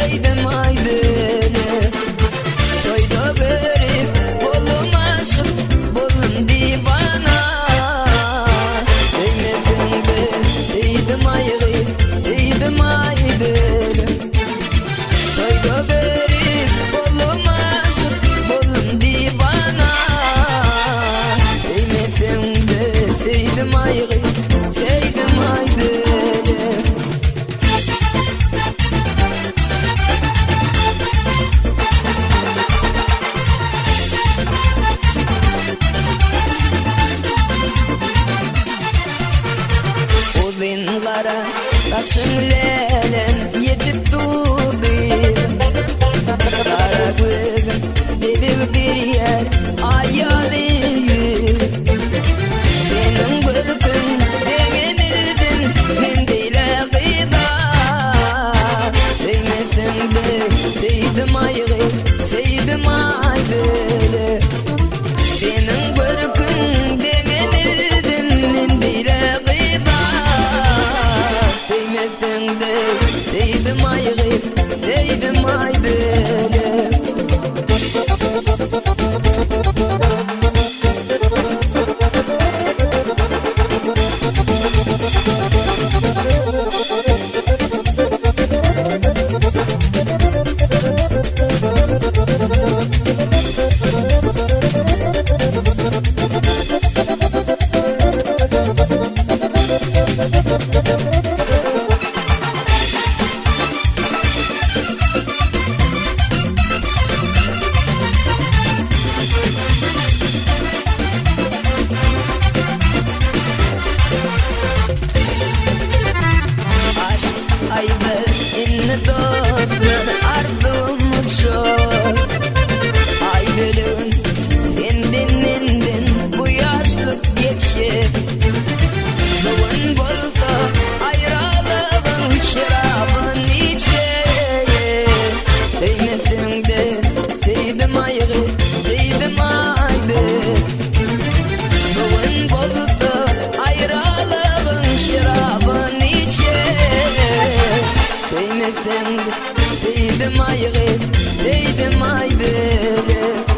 değdim ay böyle. Toyda görüp bolum aşık, bolum divana. Değmedim de değdim ay değdim ay böyle. Toyda görüp bolum aşık, bolum divana. Değmedim de değdim ay değdim ay böyle. Uzunlara saçın lelen yetip durdu. Kara gözüm delir bir yer ayalıyım. Benim bırkın dengemildin mendile gıdar. Değmesin de değdim ay değdim ay böyle. Benim bırkın dengemildin mendile gıdar. Değmesin de değdim ay değdim ay böyle. Aydır inni dostlar ardum çok. Ay gülüm sendin mendin bu yaşlık geçip. Doğun bolsa ayrılığın şarabın içeye. Değmesin de değdim ay değdim ay be. Doğun bolsa ayrılığın şarabın içeye. Değmesin de değdim ay değdim ay böyle.